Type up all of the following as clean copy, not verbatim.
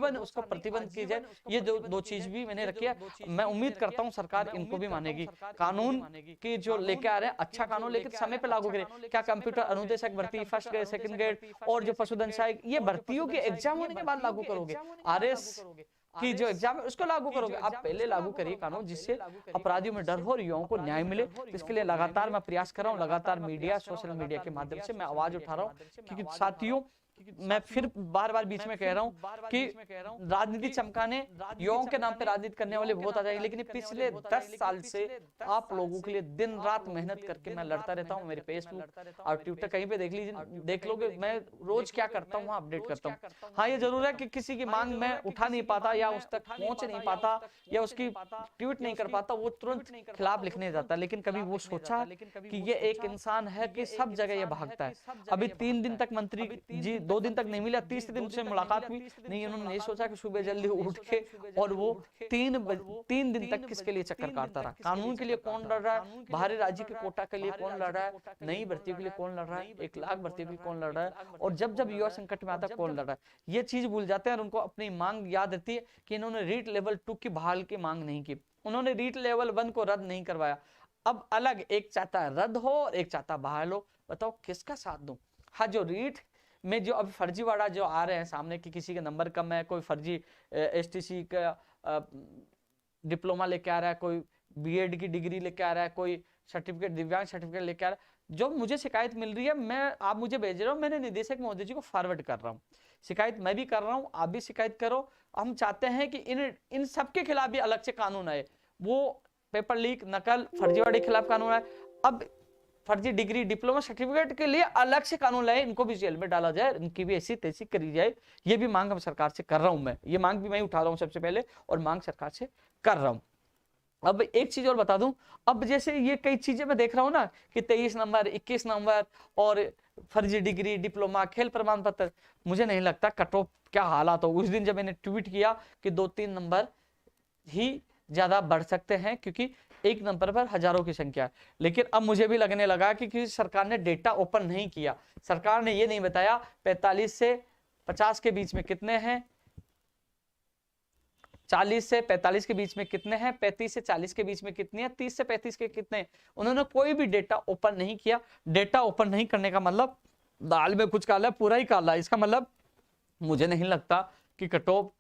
जीवन उसका प्रतिबंध की जाए। ये दो चीज भी मैंने रखी है। मैं उम्मीद करता हूँ सरकार इनको भी मानेगी। कानून की जो लेके आ रहे हैं अच्छा कानून, लेकिन समय पे लागू करे। क्या कंप्यूटर अनुदेशक भर्ती, फर्स्ट ग्रेड, सेकंड ग्रेड और जो पशुधन सहायक, ये भर्तियों के एग्जाम होने के बाद लागू करोगे? आरएस की जो एग्जाम है उसको लागू करोगे? आप पहले लागू करिए कानून, जिससे अपराधियों में डर हो और युवाओं को न्याय मिले। इसके लिए लगातार मैं प्रयास कर रहा हूँ, लगातार मीडिया, सोशल मीडिया के माध्यम से मैं आवाज उठा रहा हूँ। क्योंकि साथियों, मैं फिर बार बार बीच में कह रहा हूं कि राजनीति चमकाने, युवाओं के नाम पे राजनीति करने वाले बहुत आ जाएंगे, लेकिन पिछले 10 साल से आप लोगों के लिए दिन रात मेहनत करके मैं लड़ता रहता हूं। मेरे फेसबुक और ट्विटर कहीं पे देख लीजिए, देख लोगे मैं रोज क्या करता हूँ, अपडेट करता हूँ। हाँ, ये जरूर है कि किसी की मांग मैं उठा नहीं पाता या उस तक पहुंच नहीं पाता या उसकी ट्वीट नहीं कर पाता, वो तुरंत खिलाफ लिखने जाता। लेकिन कभी वो सोचा कि ये एक इंसान है कि सब जगह ये भागता है। अभी 3 दिन तक मंत्री जी 2 दिन तक नहीं मिला, तीसरे दिन से मुलाकात हुई नहीं। उन्होंने ये सोचा कि सुबह जल्दी उठ के और वो 3 दिन तक किसके लिए चक्कर काटता रहा? कानून के लिए कौन लड़ रहा है? बाहरी राज्य के कोटा के लिए कौन लड़ रहा है? नई भर्तियों के लिए कौन लड़ रहा है? 1 लाख भर्तियों के लिए कौन लड़ रहा है? और जब जब युवा संकट में आता है कौन लड़ रहा है? ये चीज भूल जाते हैं और उनको अपनी मांग याद रहती है कि इन्होंने रीट लेवल 2 की बहाल की मांग नहीं की, उन्होंने रीट लेवल 1 को रद्द नहीं करवाया। अब अलग, एक चाहता है रद्द हो और एक चाहता बहाल हो। बताओ किसका साथ दूं? हाँ, जो रीट में जो अब फर्जीवाड़ा जो आ रहे हैं सामने कि किसी के नंबर कम है, कोई फर्जी एसटीसी का डिप्लोमा लेके आ रहा है, कोई बीएड की डिग्री लेके आ रहा है, कोई सर्टिफिकेट, दिव्यांग सर्टिफिकेट लेके आ रहा है, जो मुझे शिकायत मिल रही है, मैं आप मुझे भेज रहे हो, मैंने निदेशक महोदय जी को फॉरवर्ड कर रहा हूँ। शिकायत मैं भी कर रहा हूँ, आप भी शिकायत करो। हम चाहते हैं कि इन सबके खिलाफ भी अलग से कानून आए। वो पेपर लीक, नकल, फर्जीवाड़े के खिलाफ कानून आए। अब फर्जी डिग्री, डिप्लोमा सर्टिफिकेट के लिए अलग से कानून लाए, इनको भी जेल में डाला जाए, इनकी भी ऐसी तैसी करी जाए। ये भी मांग हम सरकार से कर रहा हूं। मैं ये मांग भी मैं उठा रहा हूं सबसे पहले, और मांग सरकार से कर रहा हूं। अब एक चीज और बता दूं, अब जैसे ये कई चीजें मैं देख रहा हूं ना कि 23 नंबर, 21 नंबर और फर्जी डिग्री, डिप्लोमा, खेल प्रमाण पत्र, मुझे नहीं लगता कट ऑफ क्या हालात हो। उस दिन जब मैंने ट्वीट किया कि 2-3 नंबर ही ज्यादा बढ़ सकते हैं, क्योंकि 1 नंबर पर हजारों की संख्या है। लेकिन अब मुझे भी लगने लगा कि सरकार ने डेटा ओपन नहीं किया। सरकार ने ये नहीं बताया 45 से 50 के बीच में कितने हैं, 40 से 45 के बीच में कितने हैं, 35 से 40 के बीच में कितने हैं, 30 से 35 के कितने। उन्होंने कोई भी डेटा ओपन नहीं किया। डेटा ओपन नहीं करने का मतलब दाल में कुछ काला पूरा ही काला। इसका मतलब मुझे नहीं लगता कि कट ऑफ,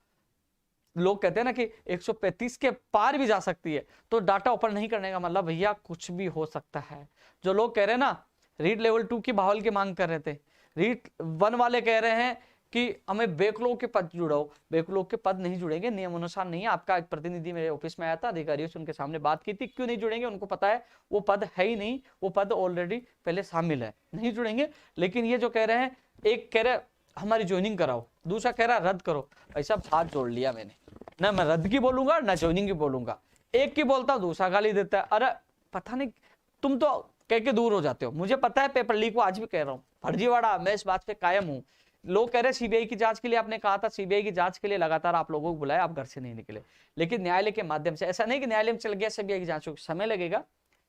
लोग कहते हैं ना कि 135 के पार भी जा सकती है, तो डाटा ओपन नहीं करने का मतलब भैया कुछ भी हो सकता है। जो लोग कह रहे हैं ना रीट लेवल 2 की बहाल की मांग कर रहे थे, रीट 1 वाले कह रहे हैं कि हमें बैकलॉग के पद जुड़ाओ। बैकलॉग के पद नहीं जुड़ेंगे, नियम अनुसार नहीं है। आपका एक प्रतिनिधि मेरे ऑफिस में आया था, अधिकारियों से उनके सामने बात की थी, क्यों नहीं जुड़ेंगे? उनको पता है वो पद है ही नहीं, वो पद ऑलरेडी पहले शामिल है, नहीं जुड़ेंगे। लेकिन ये जो कह रहे हैं, एक कह रहे हमारी ज्वाइनिंग कराओ, दूसरा कह रहा रद्द करो। ऐसा हाथ जोड़ लिया मैंने, ना मैं रद्द की बोलूंगा ना ज्वाइनिंग की बोलूंगा। एक की बोलता दूसरा गाली देता है। अरे पता नहीं, तुम तो कह के दूर हो जाते हो। मुझे पता है पेपर लीक को, आज भी कह रहा हूँ फर्जीवाड़ा, मैं इस बात पे कायम हूँ। लोग कह रहे सीबीआई की जांच के लिए, आपने कहा था सीबीआई की जांच के लिए लगातार आप लोगों को बुलाया, आप घर से नहीं निकले। लेकिन न्यायालय के माध्यम से, ऐसा नहीं कि न्यायालय में चल गया सीबीआई की जांच, समय लगेगा।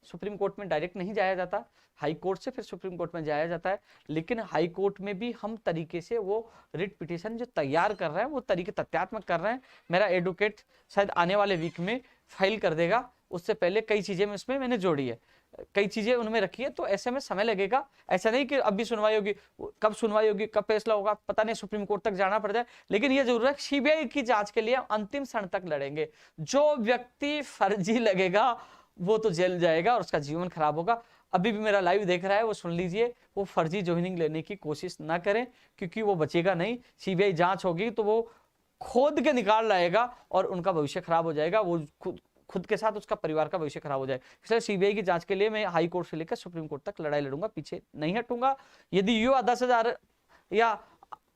सुप्रीम कोर्ट में डायरेक्ट नहीं जाया जाता, हाई कोर्ट से फिर सुप्रीम कोर्ट में जाया जाता है। लेकिन हाई कोर्ट में भी हम तरीके से वो रिट पिटीशन जो तैयार कर रहे हैं, वो तरीके तथ्यात्मक कर रहे हैं। मेरा एडवोकेट शायद आने वाले वीक में फाइल कर देगा। उससे पहले कई चीजें में उसमें मैंने जोड़ी है, कई चीजें उनमें रखी है, तो ऐसे में समय लगेगा। ऐसा नहीं कि अभी सुनवाई होगी, कब सुनवाई होगी, कब फैसला होगा पता नहीं, सुप्रीम कोर्ट तक जाना पड़ जाए। लेकिन ये जरूर है सीबीआई की जांच के लिए अंतिम क्षण तक लड़ेंगे। जो व्यक्ति फर्जी लगेगा वो तो जेल जाएगा और उसका जीवन खराब होगा। अभी भी मेरा लाइव देख रहा है, वो सुन लीजिए, वो फर्जी ज्वाइनिंग लेने की कोशिश ना करें, क्योंकि वो बचेगा नहीं। सीबीआई जांच होगी तो वो खोद के निकाल लाएगा और उनका भविष्य खराब हो जाएगा। वो खुद के साथ उसका परिवार का भविष्य खराब हो जाए। इसलिए सीबीआई की जांच के लिए मैं हाई कोर्ट से लेकर सुप्रीम कोर्ट तक लड़ाई लड़ूंगा, पीछे नहीं हटूंगा। यदि युवा 10,000 या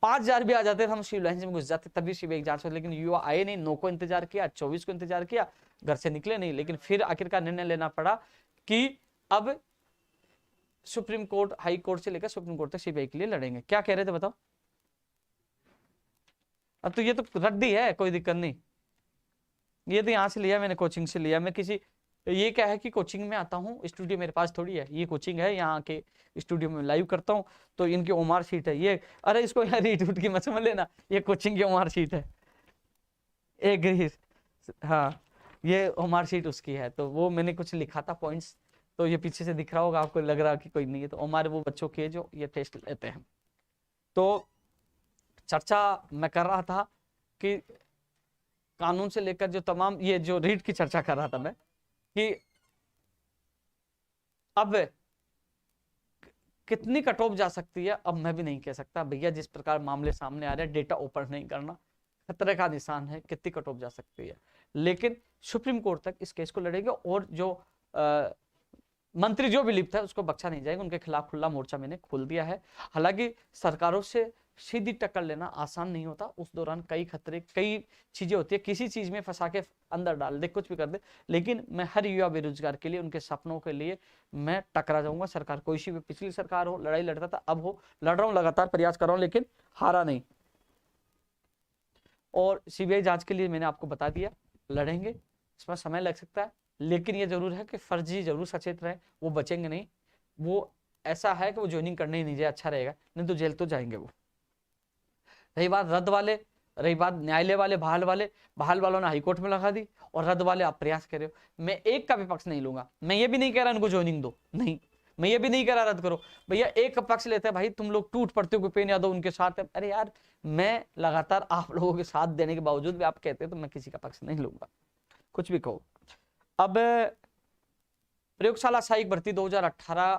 5,000 भी आ जाते तो हम सिविल लाइन में घुस जाते, तभी सीबीआई जांच होती। लेकिन युवा आए नहीं, 9 को इंतजार किया, 24 को इंतजार किया, घर से निकले नहीं। लेकिन फिर आखिरकार निर्णय लेना पड़ा कि अब सुप्रीम कोर्ट, हाई कोर्ट से लेकर सुप्रीम कोर्ट तक सीबीआई के लिए लड़ेंगे। क्या कह रहे थे बताओ? अब तो ये तो रद्दी है, कोई दिक्कत नहीं। ये तो यहाँ से लिया मैंने, कोचिंग से लिया। मैं किसी, ये क्या है कि कोचिंग में आता हूँ, स्टूडियो मेरे पास थोड़ी है, ये कोचिंग है, यहाँ के स्टूडियो में लाइव करता हूँ, तो इनकी ओमार शीट है ये। अरे इसको यार रीट उठ की मत समझ लेना, ये कोचिंग की ओमार शीट है। एग्री। हाँ, ये मार्कशीट उसकी है, तो वो मैंने कुछ लिखा था पॉइंट्स, तो ये पीछे से दिख रहा होगा आपको, लग रहा कि कोई नहीं है, तो हमारे वो बच्चों के जो ये टेस्ट लेते हैं। तो चर्चा मैं कर रहा था कि कानून से लेकर जो तमाम ये जो रीट की चर्चा कर रहा था मैं, कि अब कितनी कट ऑफ जा सकती है अब मैं भी नहीं कह सकता भैया। जिस प्रकार मामले सामने आ रहे हैं, डेटा ओपन नहीं करना खतरे का निशान है, कितनी कट ऑफ जा सकती है। लेकिन सुप्रीम कोर्ट तक इस केस को लड़ेंगे, और जो मंत्री जो भी लिप्त है उसको बख्शा नहीं जाएगा। उनके खिलाफ खुला मोर्चा मैंने खोल दिया है। हालांकि सरकारों से सीधी टक्कर लेना आसान नहीं होता, उस दौरान कई खतरे, कई चीजें होती है, किसी चीज में फंसा के अंदर डाल दे, कुछ भी कर दे। लेकिन मैं हर युवा बेरोजगार के लिए, उनके सपनों के लिए मैं टकरा जाऊंगा। सरकार कोई सी भी, पिछली सरकार हो, लड़ाई लड़ता था, अब हो, लड़ रहा हूं, लगातार प्रयास कर रहा हूं, लेकिन हारा नहीं। और सीबीआई जांच के लिए मैंने आपको बता दिया, लड़ेंगे, इसमें समय लग सकता है, लेकिन ये जरूर है कि फर्जी जरूर सचेत रहे, वो बचेंगे नहीं। वो ऐसा है कि वो ज्वाइनिंग करने ही नहीं जाए, अच्छा रहेगा, नहीं तो जेल तो जाएंगे वो। रही बात रद्द वाले, रही बात न्यायालय वाले, बहाल वालों ने हाईकोर्ट में लगा दी, और रद्द वाले आप प्रयास कर रहे हो। मैं एक का भी पक्ष नहीं लूंगा, मैं ये भी नहीं कह रहा इनको ज्वाइनिंग दो, नहीं, मैं ये भी नहीं कह रहा रद्द करो। भैया एक का पक्ष लेते हैं, भाई तुम लोग टूट पड़ते हो भूपेन्द्र यादव उनके साथ है। अरे यार, मैं लगातार आप लोगों के साथ देने के बावजूद भी आप कहते हैं, तो मैं किसी का पक्ष नहीं लूंगा, कुछ भी कहो। अब प्रयोगशाला सहायक भर्ती 2018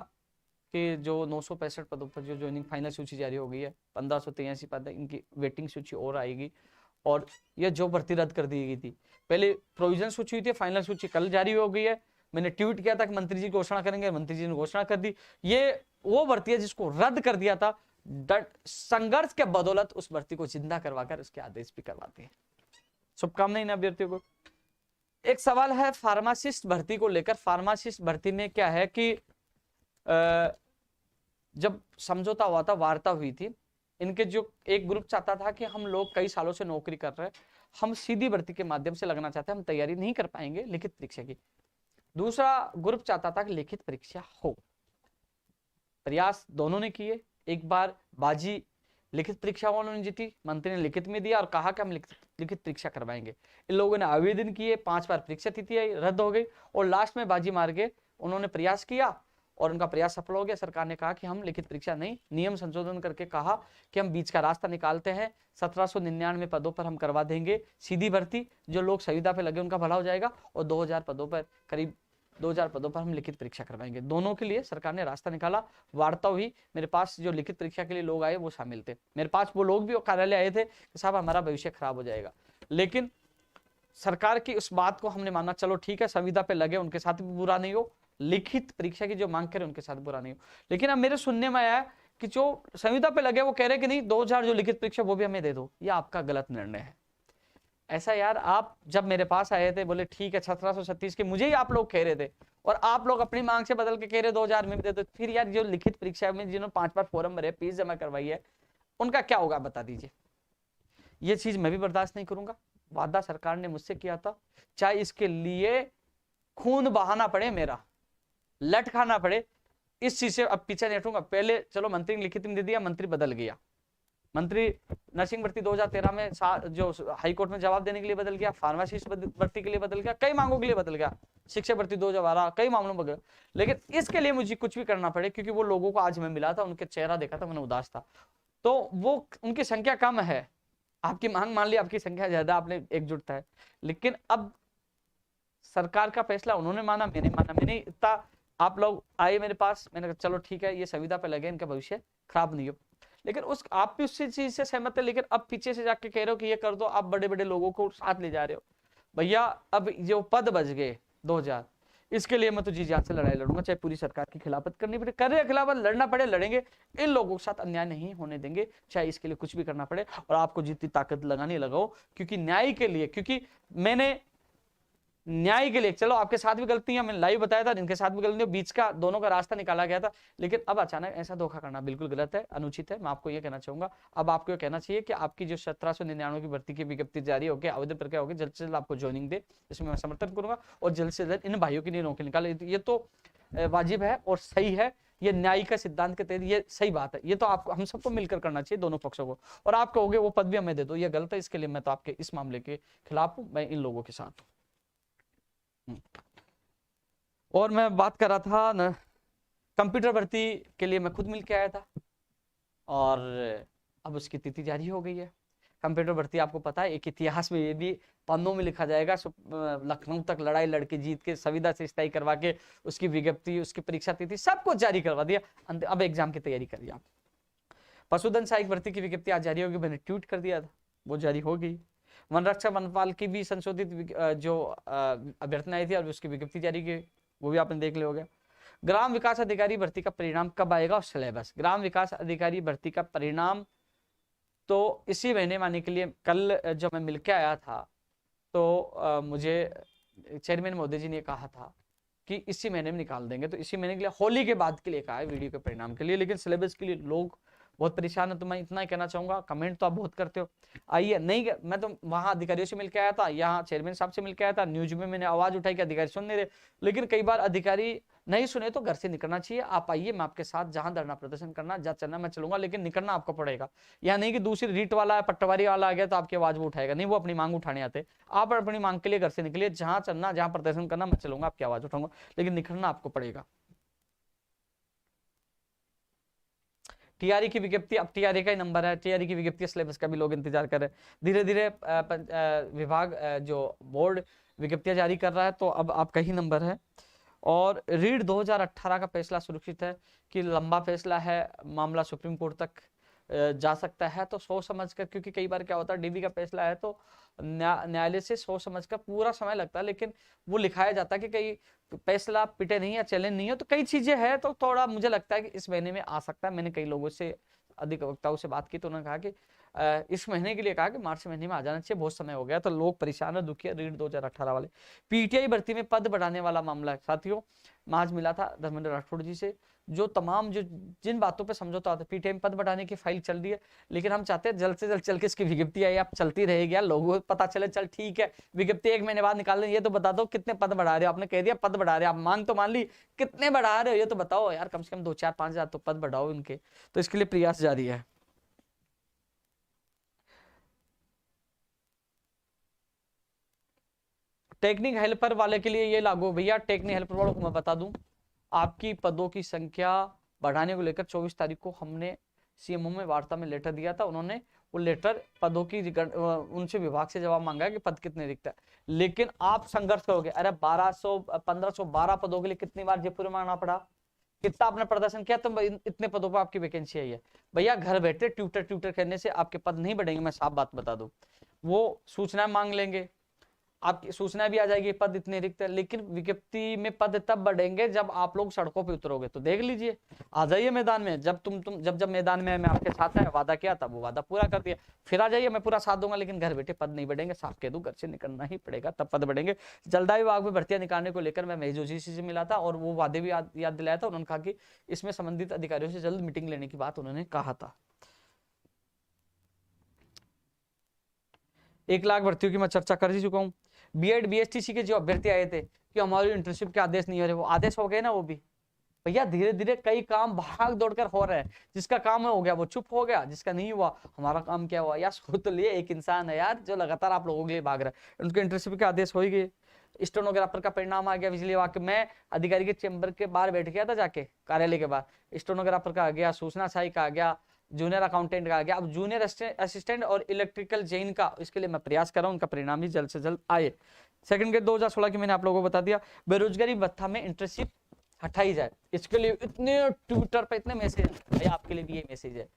के जो 965 पदों पर जो ज्वाइनिंग फाइनल सूची जारी हो गई है, 1583 पद है, इनकी वेटिंग सूची और आएगी। और यह जो भर्ती रद्द कर दी गई थी, पहले प्रोविजन सूची हुई थी, फाइनल सूची कल जारी हो गई है। मैंने ट्वीट किया था कि मंत्री जी घोषणा करेंगे, मंत्री जी ने घोषणा कर दी। ये वो भर्ती है जिसको रद्द कर दिया था, संघर्ष के बदौलत उस भर्ती को जिंदा करवाकर उसके आदेश भी करवाते हैं। शुभकामनाएं अभ्यर्थियों को। एक सवाल है फार्मासिस्ट भर्ती को लेकर। फार्मासिस्ट भर्ती में क्या है कि जब समझौता हुआ था, वार्ता हुई थी, इनके जो एक ग्रुप चाहता था कि हम लोग कई सालों से नौकरी कर रहे हैं, हम सीधी भर्ती के माध्यम से लगना चाहते हैं, हम तैयारी नहीं कर पाएंगे लिखित परीक्षा की। दूसरा ग्रुप चाहता था कि लिखित परीक्षा हो। प्रयास दोनों ने किए। एक बार बाजी लिखित परीक्षा वालों ने जीती, मंत्री ने लिखित में दिया और कहा कि हम लिखित परीक्षा करवाएंगे। इन लोगों ने आवेदन किए, 5 बार परीक्षा तिथि आई, रद्द हो गई, और लास्ट में बाजी मार के उन्होंने प्रयास किया और उनका प्रयास सफल हो गया। सरकार ने कहा कि हम लिखित परीक्षा नहीं, नियम संशोधन करके कहा कि हम बीच का रास्ता निकालते हैं, 1799 पदों पर हम करवा देंगे सीधी भर्ती, जो लोग संविदा पे लगे उनका भला हो जाएगा, और 2000 पदों पर, करीब 2000 पदों पर हम लिखित परीक्षा करवाएंगे। दोनों के लिए सरकार ने रास्ता निकाला, वार्ता हुई। मेरे पास जो लिखित परीक्षा के लिए लोग आए वो शामिल थे, मेरे पास वो लोग भी कार्यालय आए थे कि साहब हमारा भविष्य खराब हो जाएगा। लेकिन सरकार की उस बात को हमने माना, चलो ठीक है, संविदा पे लगे उनके साथ भी बुरा नहीं हो, लिखित परीक्षा की जो मांग करे उनके साथ बुरा नहीं हो। लेकिन अब मेरे सुनने में आया कि जो संविदा पे लगे वो कह रहे कि नहीं, 2000 जो लिखित परीक्षा वो भी हमें दे दो। ये आपका गलत निर्णय है। ऐसा यार, आप जब मेरे पास आए थे, बोले ठीक है 1736 के मुझे ही आप लोग कह रहे थे, और आप लोग अपनी मांग से बदल के कह रहे 2000 में भी दे दो। फिर यार जो लिखित परीक्षा में जिन्होंने 5 बार फॉर्म भरे, फीस जमा करवाई है, उनका क्या होगा बता दीजिए। ये चीज मैं भी बर्दाश्त नहीं करूंगा। वादा सरकार ने मुझसे किया था, चाहे इसके लिए खून बहाना पड़े, मेरा लट खाना पड़े, इस चीज से अब पीछे नहीं हटूंगा। पहले चलो मंत्री ने लिखित में दे दिया, मंत्री बदल गया, मंत्री नर्सिंग भर्ती 2013 में जो हाईकोर्ट में जवाब देने के लिए बदल गया, फार्मासिस्ट भर्ती के लिए बदल गया, कई मांगों के लिए बदल गया, शिक्षक भर्ती 2012, कई मामलों में। लेकिन इसके लिए मुझे कुछ भी करना पड़े, क्योंकि वो लोगों को आज मैं मिला था, उनके चेहरा देखा था, मैंने उदास था, तो वो उनकी संख्या कम है, आपकी मांग मान ली, आपकी संख्या ज्यादा, आपने एकजुटता है। लेकिन अब सरकार का फैसला उन्होंने माना, मैंने माना, मैंने इतना, आप लोग आए मेरे पास, मैंने कहा चलो ठीक है, ये संविदा पे लगे, इनका भविष्य खराब नहीं हो। लेकिन उस आप भी उसी चीज से सहमत है, लेकिन अब पीछे से जाके कह रहे हो कि ये कर दो, आप बड़े बड़े लोगों को साथ ले जा रहे हो। भैया अब जो पद बच गए 2000, इसके लिए मैं तो जी जान से लड़ाई लड़ूंगा, चाहे पूरी सरकार की खिलाफत करनी पड़े, कर रहे खिलाफत, लड़ना पड़े लड़ेंगे, इन लोगों के साथ अन्याय नहीं होने देंगे, चाहे इसके लिए कुछ भी करना पड़े। और आपको जितनी ताकत लगानी लगाओ, क्योंकि न्याय के लिए, क्योंकि मैंने न्याय के लिए, चलो आपके साथ भी गलतियां मैंने लाइव बताया था, इनके साथ भी गलतियां, बीच का दोनों का रास्ता निकाला गया था, लेकिन अब अचानक ऐसा धोखा करना बिल्कुल गलत है, अनुचित है। मैं आपको ये कहना चाहूंगा, अब आपको ये कहना चाहिए कि आपकी जो 1799 की भर्ती की विज्ञप्ति जारी होगी, आवेदन प्रक्रिया होगी, जल्द से जल्द आपको ज्वाइनिंग दे, इसमें मैं समर्थन करूंगा, और जल्द से जल्द इन भाइयों की नौकरी निकाले, ये तो वाजिब है और सही है। ये न्याय का सिद्धांत के तहत ये सही बात है, ये तो आपको हम सबको मिलकर करना चाहिए दोनों पक्षों को। और आप कहोगे वो पद भी हमें दे दो, ये गलत है, इसके लिए मैं तो आपके इस मामले के खिलाफ हूं, मैं इन लोगों के साथ हूं। और मैं बात कर रहा था ना, कंप्यूटर भर्ती के लिए मैं खुद मिल के आया था और अब उसकी तिथि जारी हो गई है। कंप्यूटर भर्ती आपको पता है एक इतिहास में, ये भी पन्नों में लिखा जाएगा। लखनऊ तक लड़ाई लड़के जीत के संविदा से स्थायी करवा के उसकी विज्ञप्ति, उसकी परीक्षा तिथि सब कुछ जारी करवा दिया। अब एग्जाम की तैयारी करिए आप। पशुधन सहायक भर्ती की विज्ञप्ति आज जारी होगी, मैंने ट्वीट कर दिया था, वो जारी हो गई। वन रक्षा वनपाल की भी संशोधित जो अभ्यर्थना आई थी और उसकी विज्ञप्ति जारी की, वो भी आपने देख लिया होगा। ग्राम विकास अधिकारी भर्ती का परिणाम कब आएगा और सिलेबस? ग्राम विकास अधिकारी भर्ती का परिणाम तो इसी महीने में आने के लिए, कल जब मैं मिलके आया था तो मुझे चेयरमैन मोदी जी ने कहा था कि इसी महीने में निकाल देंगे, तो इसी महीने के लिए, होली के बाद के लिए कहा है वीडियो के परिणाम के लिए। लेकिन सिलेबस के लिए लोग बहुत परेशान है, तो मैं इतना ही कहना चाहूंगा, कमेंट तो आप बहुत करते हो, आइए। नहीं, मैं तो वहां अधिकारियों से मिलकर आया था, यहाँ चेयरमैन साहब से मिलकर आया था, न्यूज में मैंने आवाज उठाई कि अधिकारी सुन नहीं रहे, लेकिन कई बार अधिकारी नहीं सुने तो घर से निकलना चाहिए। आप आइए, मैं आपके साथ जहां धरना प्रदर्शन करना, जहाँ चलना मैं चलूंगा, लेकिन निकलना आपको पड़ेगा। या नहीं कि दूसरी रीट वाला पट्टवारी वाला आ गया तो आपकी आवाज वो उठाएगा, नहीं, वो अपनी मांग उठाने आते। आप अपनी मांग के लिए घर से निकलिए, जहां चलना, जहां प्रदर्शन करना, मैं चलूंगा, आपकी आवाज उठाऊंगा, लेकिन निकलना आपको पड़ेगा। टीआरई की विज्ञप्ति, अब टीआरई का ही नंबर है, टीआरई की विज्ञप्ति सिलेबस का भी लोग इंतजार कर रहे हैं। धीरे धीरे विभाग जो बोर्ड विज्ञप्तियां जारी कर रहा है, तो अब आपका ही नंबर है। और रीड 2018 का फैसला सुरक्षित है कि लंबा फैसला है, मामला सुप्रीम कोर्ट तक जा सकता है, तो सोच समझकर, क्योंकि कई बार क्या होता है डीबी का फैसला है तो न्यायालय से सोच समझकर पूरा समय लगता है, लेकिन वो लिखाया जाता है कि कई फैसला पिटे नहीं या चैलेंज नहीं हो, तो कई चीजें हैं, तो थोड़ा मुझे लगता है कि इस महीने में आ सकता है। मैंने कई लोगों से, अधिवक्ताओं से बात की तो उन्होंने कहा कि इस महीने के लिए कहा कि मार्च महीने में आ जाना चाहिए, बहुत समय हो गया, तो लोग परेशान है, दुखी है। रीड 2018 वाले पीटीआई भर्ती में पद बढ़ाने वाला मामला है साथियों, मैं आज मिला था धर्मेंद्र राठौड़ जी से, जो तमाम जो जिन बातों पे समझौता होता है, पीटीआई में पद बढ़ाने की फाइल चल रही है, लेकिन हम चाहते हैं जल्द से जल्द चल के इसकी विज्ञप्ति आई, आप चलती रहेगी, लोगों को पता चले, चल ठीक है विज्ञप्ति 1 महीने बाद निकाल दें, ये तो बता दो कितने पद बढ़ा रहे हो। आपने कह दिया पद बढ़ा रहे हो, आप मांग तो मान ली, कितने बढ़ा रहे हो ये तो बताओ यार, कम से कम 2, 4, 5 हजार तो पद बढ़ाओ इनके, तो इसके लिए प्रयास जारी है। टेक्निक हेल्पर वाले के लिए ये लागू भैया, टेक्निक हेल्पर वालों को मैं बता दूं, आपकी पदों की संख्या बढ़ाने को लेकर 24 तारीख को हमने सीएमओ में वार्ता में लेटर दिया था। उन्होंने वो लेटर पदों की उनसे विभाग से जवाब मांगा कि पद कितने रिक्त है, लेकिन आप संघर्ष करोगे। अरे 1512 पदों के लिए कितनी बार जयपुर में आना पड़ा, कितना आपने प्रदर्शन किया, तो इतने पदों पर आपकी वैकेंसी आई है। भैया घर बैठे ट्यूटर करने से आपके पद नहीं बढ़ेंगे, मैं साफ बात बता दूं। वो सूचना मांग लेंगे, आपकी सूचना भी आ जाएगी पद इतने रिक्त है, लेकिन विज्ञप्ति में पद तब बढ़ेंगे जब आप लोग सड़कों पे उतरोगे। तो देख लीजिए, आ जाइए मैदान में, जब मैदान में मैं आपके साथ है, वादा किया था वो वादा पूरा कर दिया, फिर आ जाइए, मैं पूरा साथ दूंगा, लेकिन घर बैठे पद नहीं बढ़ेंगे, साफ कह दूं, घर से निकलना ही पड़ेगा तब पद बढ़ेंगे। जलदाय विभाग में भर्तियां निकालने को लेकर मैं महेश जोशी से मिला था और वो वादे भी याद दिलाया था। उन्होंने कहा कि इसमें संबंधित अधिकारियों से जल्द मीटिंग लेने की बात उन्होंने कहा था। 1 लाख भर्तियों की मैं चर्चा कर ही चुका हूँ। बीएड बीएसटीसी के जो अभ्यर्थी आए थे कि हमारी इंटर्नशिप के आदेश नहीं हो रहे, वो आदेश हो गए ना, वो भी भैया धीरे धीरे कई काम भाग दौड़कर हो रहे हैं। जिसका काम हो गया वो चुप हो गया, जिसका नहीं हुआ हमारा काम क्या हुआ यार। सोच तो लिए एक इंसान है यार जो लगातार आप लोगों के लिए भाग रहा है, उनके इंटर्नशिप के आदेश हो ही गए। स्टेनोग्राफर का परिणाम आ गया बिजली विभाग के, मैं अधिकारी के चेंबर के बाहर बैठ गया था जाके, कार्यालय के बाहर, स्टेनोग्राफर का आ गया, सूचना सहायक का आ गया, जूनियर अकाउंटेंट का आ गया, अब जूनियर असिस्टेंट और इलेक्ट्रिकल जैन का, इसके लिए मैं प्रयास कर रहा हूं, उनका परिणाम भी जल्द से जल्द आए। सेकंड ग्रेड 2016 की मैंने आप लोगों को बता दिया। बेरोजगारी भत्ता में इंटर्नशिप हटाई जाए, इसके लिए इतने ट्विटर पे इतने मैसेज है, आपके लिए भी ये मैसेज है।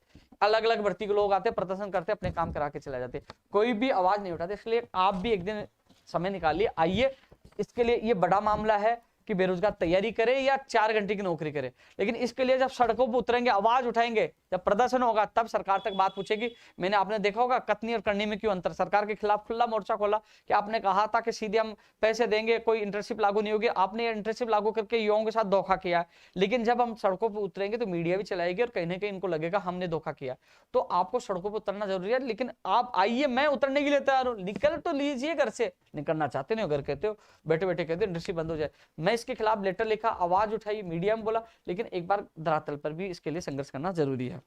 अलग अलग भर्ती के लोग आते, प्रदर्शन करते, अपने काम करा के चले जाते, कोई भी आवाज नहीं उठाते। इसलिए आप भी एक दिन समय निकालिए, आइए। इसके लिए ये बड़ा मामला है कि बेरोजगार तैयारी करे या 4 घंटे की नौकरी करे, लेकिन इसके लिए जब सड़कों पर उतरेंगे, आवाज उठाएंगे, जब प्रदर्शन होगा, तब सरकार तक बात पूछेगी। मैंने आपने देखा होगा कथनी और करनी में क्यों अंतर, सरकार के खिलाफ खुला मोर्चा खोला कि आपने कहा था कि सीधे हम पैसे देंगे, कोई इंटर्नशिप लागू नहीं होगी। आपने इंटर्नशिप लागू करके युवाओं के साथ धोखा किया, लेकिन जब हम सड़कों पर उतरेंगे तो मीडिया भी चलाएगी और कहीं ना कहीं इनको लगेगा हमने धोखा किया। तो आपको सड़कों पर उतरना जरूरी है, लेकिन आप आइए, मैं उतरने के लिए तैयार हूं। निकल तो लीजिए घर से, निकलना चाहते नहीं हो घर कहते हो, बैठे बैठे कहते हो इंडस्ट्री बंद हो जाए। मैं इसके खिलाफ लेटर लिखा, आवाज उठाई, मीडिया में बोला, लेकिन एक बार धरातल पर भी इसके लिए संघर्ष करना जरूरी है।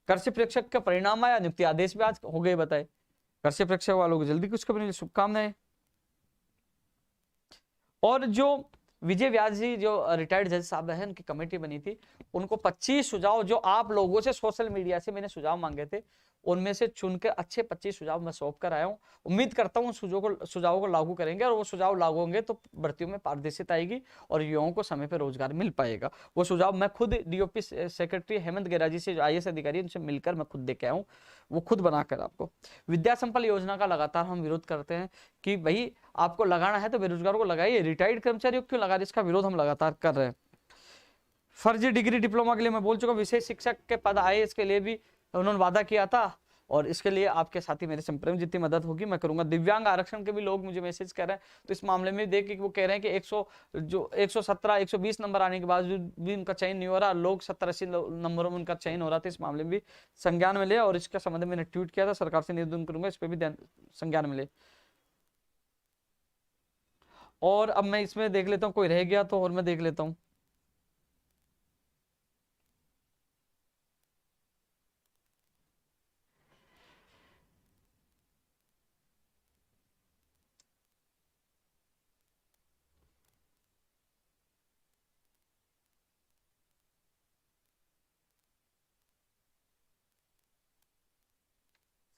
कृषि प्रेक्षक का परिणाम आया, नियुक्ति आदेश भी आज हो गए बताए। कृषि प्रेक्षक वालों को जल्दी कुछ खबर, शुभकामनाएं। और जो विजय व्यास जी जो रिटायर्ड जज साहब हैं, उनकी कमेटी बनी थी, उनको 25 सुझाव जो आप लोगों से सोशल मीडिया से मैंने सुझाव मांगे थे, उनमें से चुनकर अच्छे 25 सुझाव मैं सौंप कर आया हूं। उम्मीद करता हूं सुझावों को लागू करेंगे, और वो सुझाव लागू होंगे तो भर्तियों में पारदर्शिता आएगी और युवाओं को समय पर रोजगार मिल पाएगा। वो सुझाव मैं खुद डीओपी सेक्रेटरी हेमंत गेरा जी से, जो IAS अधिकारी, उनसे मिलकर मैं खुद दे के आया हूं, वो खुद बनाकर आपको। विद्या संपल योजना का लगातार हम विरोध करते हैं कि भाई आपको लगाना है तो बेरोजगारों को लगाइए, रिटायर्ड कर्मचारियों को क्यों लगा रहे, इसका विरोध हम लगातार कर रहे हैं। फर्जी डिग्री डिप्लोमा के लिए मैं बोल चुका, विशेष शिक्षक के पद आए, इसके लिए भी उन्होंने वादा किया था, और इसके लिए आपके साथी मेरे संपर्क में जितनी मदद होगी मैं करूंगा। दिव्यांग आरक्षण के भी लोग मुझे मैसेज कर रहे हैं, तो इस मामले में देख के वो कह रहे हैं कि 117 120 नंबर आने के बाद भी उनका चयन नहीं हो रहा, लोग 70-80 नंबरों में उनका चयन हो रहा था। इस मामले में भी संज्ञान में ले, और इसका संबंध में मैंने ट्वीट किया था, सरकार से निवेदन करूंगा इस पर भी संज्ञान में ले। और अब मैं इसमें देख लेता हूँ, कोई रह गया तो और मैं देख लेता हूँ।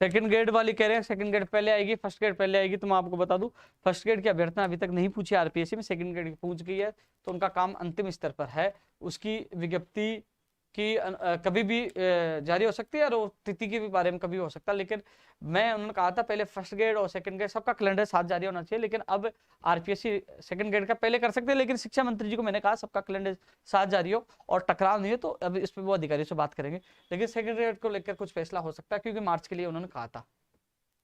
सेकंड ग्रेड वाली कह रहे हैं सेकंड ग्रेड पहले आएगी, फर्स्ट ग्रेड पहले आएगी, तो मैं आपको बता दूं फर्स्ट ग्रेड की अभ्यर्थना अभी तक नहीं पूछी आरपीएससी में, सेकंड ग्रेड की पूछ गई है, तो उनका काम अंतिम स्तर पर है। उसकी विज्ञप्ति की कभी भी जारी हो सकती है, और वो तिथि के भी बारे में कभी हो सकता है, लेकिन मैं उन्होंने कहा था पहले फर्स्ट ग्रेड और सेकंड ग्रेड सबका कैलेंडर साथ जारी होना चाहिए, लेकिन अब आरपीएससी सेकंड ग्रेड का पहले कर सकते हैं, लेकिन शिक्षा मंत्री जी को मैंने कहा सबका कैलेंडर साथ जारी हो और टकराव नहीं है, तो अब इस पर वो अधिकारियों से बात करेंगे, लेकिन सेकंड ग्रेड को लेकर कुछ फैसला हो सकता है, क्योंकि मार्च के लिए उन्होंने कहा था।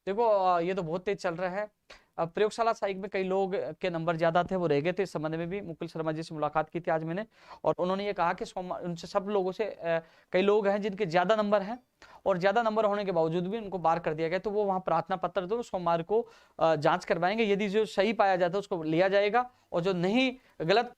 देखो ये तो बहुत तेज चल रहा है। अब प्रयोगशाला साइक में कई लोग के नंबर ज्यादा थे, वो रह गए थे, इस संबंध में भी मुकुल शर्मा जी से मुलाकात की थी आज मैंने, और उन्होंने ये कहा कि सोमवार उनसे सब लोगों से कई लोग हैं जिनके ज्यादा नंबर हैं, और ज्यादा नंबर होने के बावजूद भी उनको बाहर कर दिया गया, तो वो वहां प्रार्थना पत्र दो, सोमवार को जांच करवाएंगे, यदि जो सही पाया जाता है उसको लिया जाएगा, और जो नहीं गलत।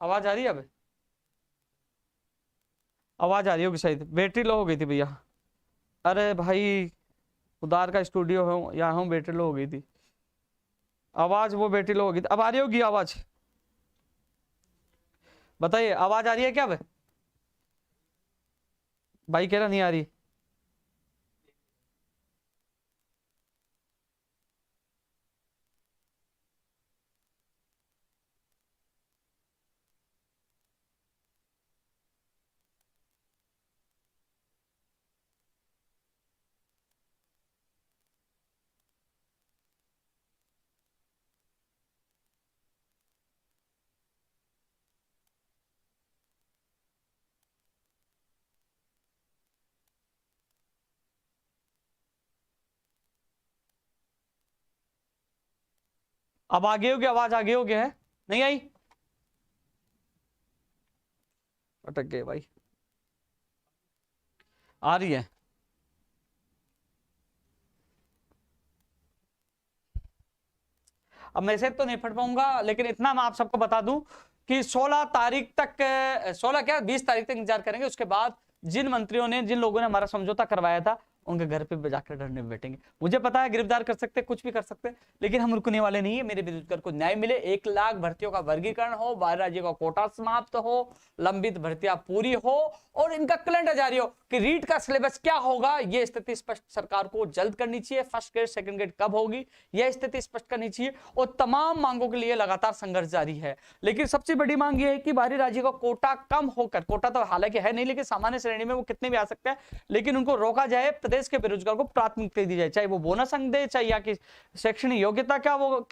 आवाज आ रही है? अब आवाज आ रही होगी शायद, बैटरी लो हो गई थी भैया। अरे भाई, उदार का स्टूडियो है यहाँ हूँ, बैटरी लो हो गई थी, आवाज वो बैटरी लो हो गई थी। अब आ रही होगी आवाज, बताइए आवाज आ रही है क्या? अब भाई कह रहा नहीं आ रही। अब आगे हो गया, आवाज आगे हो गया है, नहीं आई, अटक गए भाई, आ रही है। अब मैसेज तो नहीं पढ़ पाऊंगा, लेकिन इतना मैं आप सबको बता दूं कि 16 तारीख तक, 16 क्या 20 तारीख तक इंतजार करेंगे। उसके बाद जिन मंत्रियों ने, जिन लोगों ने हमारा समझौता करवाया था, उनके घर पे जाकर धरने में बैठेंगे। मुझे पता है गिरफ्तार कर सकते, कुछ भी कर सकते, लेकिन हम रुकने वाले नहीं है। मेरे बेरोजगार को न्याय मिले, 1 लाख भर्तियों का वर्गीकरण हो, 12 राज्यों का कोटा समाप्त हो, लंबित भर्तियां पूरी हो, और इनका कैलेंडर जारी हो कि रीट का सिलेबस क्या होगा। यह स्थिति स्पष्ट सरकार को जल्द करनी चाहिए। फर्स्ट ग्रेड सेकंड ग्रेड कब होगी, यह स्थिति स्पष्ट करनी चाहिए। और तमाम मांगों के लिए लगातार संघर्ष जारी है। लेकिन सबसे बड़ी मांग यह है कि बाहरी राज्य का कोटा कम होकर, कोटा तो हालांकि है नहीं, लेकिन सामान्य श्रेणी में वो कितने भी आ सकते हैं, लेकिन उनको रोका जाए। प्रदेश के बेरोजगार को प्राथमिकता दी जाए, चाहे वो बोनस अंक दे, चाहे या कि शैक्षणिक योग्यता क्या वो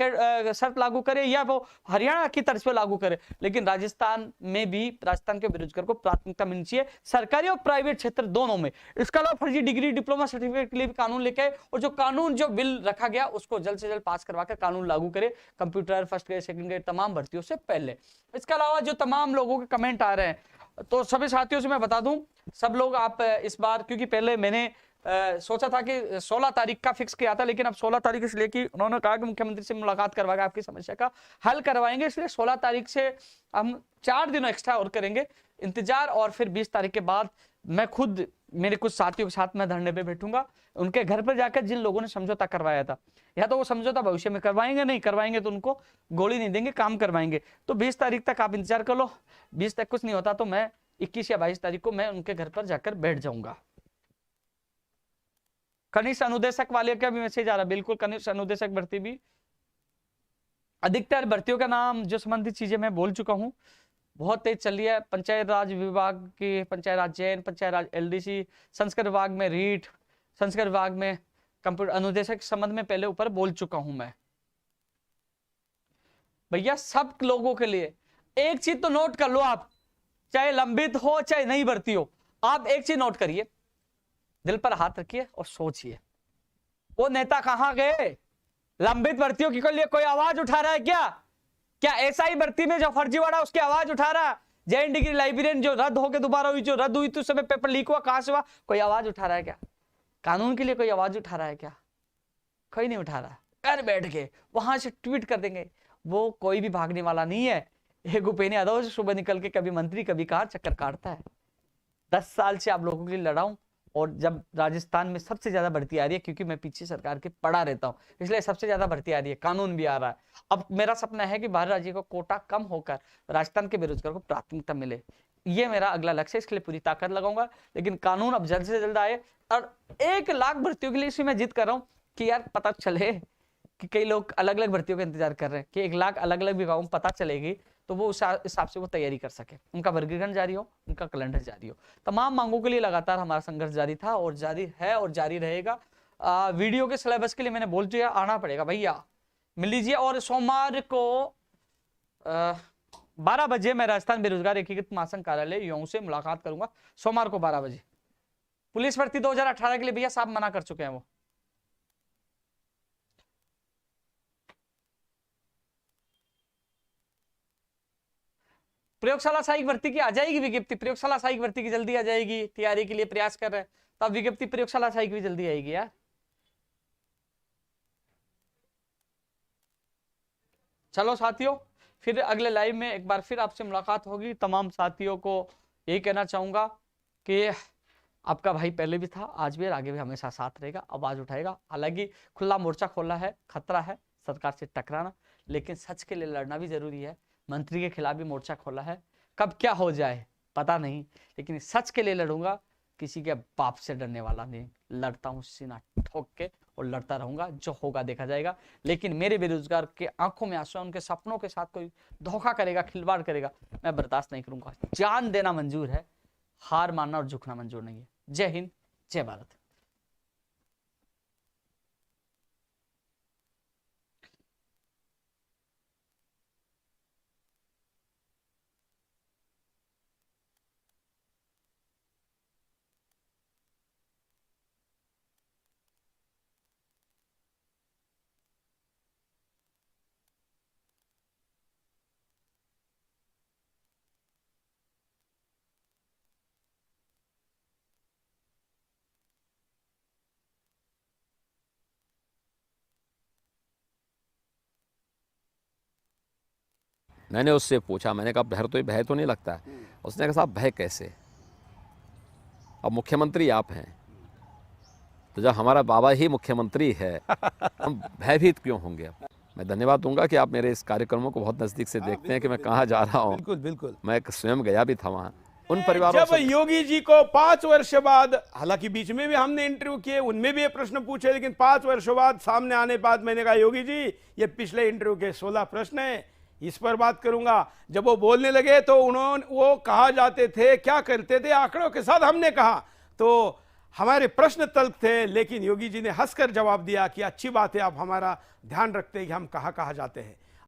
शर्त लागू करे, या वो हरियाणा की तर्ज पर लागू करे, लेकिन राजस्थान में भी, राजस्थान के बेरोजगार को प्राथमिकता मिलनी चाहिए, सरकारी और प्राइवेट क्षेत्र दोनों में। इसके अलावा फर्जी डिग्री डिप्लोमा सर्टिफिकेट के लिए भी कानून लेके आए, और जो कानून, जो बिल रखा गया, उसको जल्द से जल्द पास करवा कर कानून लागू करे, computer first grade second grade तमाम भर्तियों से पहले। इसके अलावा जो तमाम लोगों के कमेंट आ रहे हैं, तो सभी साथियों से मैं बता दूं, सब लोग आप इस बार, क्योंकि पहले मैंने सोचा था कि 16 तारीख का फिक्स किया था, लेकिन अब 16 तारीख इसलिए कि उन्होंने कहा कि मुख्यमंत्री से मुलाकात करवा के आपकी समस्या का हल करवाएंगे, इसलिए 16 तारीख से हम 4 दिन एक्स्ट्रा और करेंगे इंतजार। और फिर 20 तारीख के बाद मैं खुद, मेरे कुछ साथियों के साथ मैं धरने पे बैठूंगा, उनके घर पर जाकर, जिन लोगों ने समझौता करवाया था, या तो वो समझौता भविष्य में करवाएंगे, नहीं करवाएंगे तो उनको गोली नहीं देंगे, काम करवाएंगे। तो 20 तारीख तक आप इंतजार कर लो। 20 तक कुछ नहीं होता तो मैं 21 या 22 तारीख को मैं उनके घर पर जाकर बैठ जाऊंगा। कनिष्ठ अनुदेशक वाले का भी मैसेज आ रहा है, बिल्कुल कनिष्ठ अनुदेशक भर्ती भी, अधिकतर भर्तियों का नाम, जो संबंधित चीजें मैं बोल चुका हूं, बहुत तेज चल रही है। पंचायत राज विभाग की, पंचायत राज जैन, पंचायत राज एलडीसी, संस्कृत विभाग में रीट, संस्कृत विभाग में कंप्यूटर अनुदेशक के संबंध में पहले ऊपर बोल चुका हूं मैं। भैया सब लोगों के लिए एक चीज तो नोट कर लो आप, चाहे लंबित हो चाहे नहीं भर्ती हो, आप एक चीज नोट करिए, दिल पर हाथ रखिए और सोचिए, वो नेता कहां गए? लंबित भर्तियों के लिए कोई आवाज उठा रहा है क्या? क्या एसआई भर्ती में जो फर्जीवाड़ा उसकी आवाज उठा रहा? जैन डिग्री लाइब्रेरियन जो रद्द होकर दोबारा हुई, जो रद्द हुई तो उस समय पेपर लीक हुआ, कहां से हुआ? कोई आवाज उठा रहा है क्या? कानून के लिए कोई आवाज उठा रहा है क्या? कोई नहीं उठा रहा। घर बैठ के वहां से ट्वीट कर देंगे, वो कोई भी भागने वाला नहीं है। ये भूपेन्द्र यादव सुबह निकल के कभी मंत्री कभी कहां चक्कर काटता है। 10 साल से आप लोगों के लिए लड़ा हूं, और जब राजस्थान में सबसे ज्यादा भर्ती आ रही है, क्योंकि मैं पीछे सरकार के पड़ा रहता हूं, इसलिए सबसे ज्यादा भर्ती आ रही है, कानून भी आ रहा है। अब मेरा सपना है कि बाहर राज्य को कोटा कम होकर राजस्थान के बेरोजगार को प्राथमिकता मिले, ये मेरा अगला लक्ष्य है, इसके लिए पूरी ताकत लगाऊंगा। लेकिन कानून अब जल्द से जल्द आए, और 1 लाख भर्तियों के लिए इसमें मैं जिद कर रहा हूं कि यार पता चले कि कई लोग अलग अलग भर्तियों का इंतजार कर रहे हैं, कि 1 लाख अलग अलग विभागों में पता चलेगी, तो वो उस हिसाब से वो तैयारी कर सके, उनका वर्गीकरण जारी हो, उनका कैलेंडर जारी हो। तमाम मांगों के लिए लगातार हमारा संघर्ष जारी था, और जारी है, और जारी रहेगा। वीडियो के सिलेबस के लिए मैंने बोल दिया, आना पड़ेगा भैया, मिल लीजिए। और सोमवार को 12 बजे मैं राजस्थान बेरोजगार एकीकृत महासंघ कार्यालय युवाओं से मुलाकात करूंगा, सोमवार को 12 बजे। पुलिस भर्ती 2018 के लिए भैया साहब मना कर चुके हैं वो। प्रयोगशाला सहायक भर्ती की आ जाएगी विज्ञप्ति, प्रयोगशाला सहायक भर्ती की जल्दी आ जाएगी, तैयारी के लिए प्रयास कर रहे हैं, तो अब विज्ञप्ति प्रयोगशाला सहायक भी जल्दी आएगी यार। चलो साथियों, फिर अगले लाइव में एक बार फिर आपसे मुलाकात होगी। तमाम साथियों को यही कहना चाहूंगा कि आपका भाई पहले भी था, आज भी, आगे भी हमेशा साथ रहेगा, आवाज उठाएगा। हालांकि खुला मोर्चा खोला है, खतरा है सरकार से टकराना, लेकिन सच के लिए लड़ना भी जरूरी है। मंत्री के खिलाफ भी मोर्चा खोला है, कब क्या हो जाए पता नहीं, लेकिन सच के लिए लड़ूंगा, किसी के बाप से डरने वाला नहीं, लड़ता हूँ सीना ठोक के, और लड़ता रहूंगा, जो होगा देखा जाएगा। लेकिन मेरे बेरोजगार के आंखों में आंसू, उनके सपनों के साथ कोई धोखा करेगा, खिलवाड़ करेगा, मैं बर्दाश्त नहीं करूंगा। जान देना मंजूर है, हार मानना और झुकना मंजूर नहीं है। जय हिंद, जय भारत। मैंने उससे पूछा, मैंने कहा भय तो नहीं लगता है। उसने कहा साहब भय कैसे, अब मुख्यमंत्री आप हैं, तो जब हमारा बाबा ही मुख्यमंत्री है हम भयभीत क्यों होंगे। मैं धन्यवाद दूंगा कि आप मेरे इस कार्यक्रमों को बहुत नज़दीक से देखते हैं कि मैं कहाँ जा रहा हूँ। बिल्कुल बिल्कुल। मैं स्वयं गया भी था वहाँ उन परिवारों जब योगी जी को 5 वर्ष बाद, हालांकि बीच में भी हमने इंटरव्यू किए, उनमें भी ये प्रश्न पूछे, लेकिन 5 वर्षों बाद सामने आने बाद मैंने कहा योगी जी ये पिछले इंटरव्यू के 16 प्रश्न हैं, इस पर बात करूंगा। जब वो बोलने लगे तो वो कहा जाते थे, क्या करते थे, आंकड़ों के साथ हमने कहा, तो हमारे प्रश्न तल्ख थे, लेकिन योगी जी ने हंसकर जवाब दिया कि अच्छी बात है, आप हमारा ध्यान रखते हैं कि हम कहाँ कहाँ जाते हैं।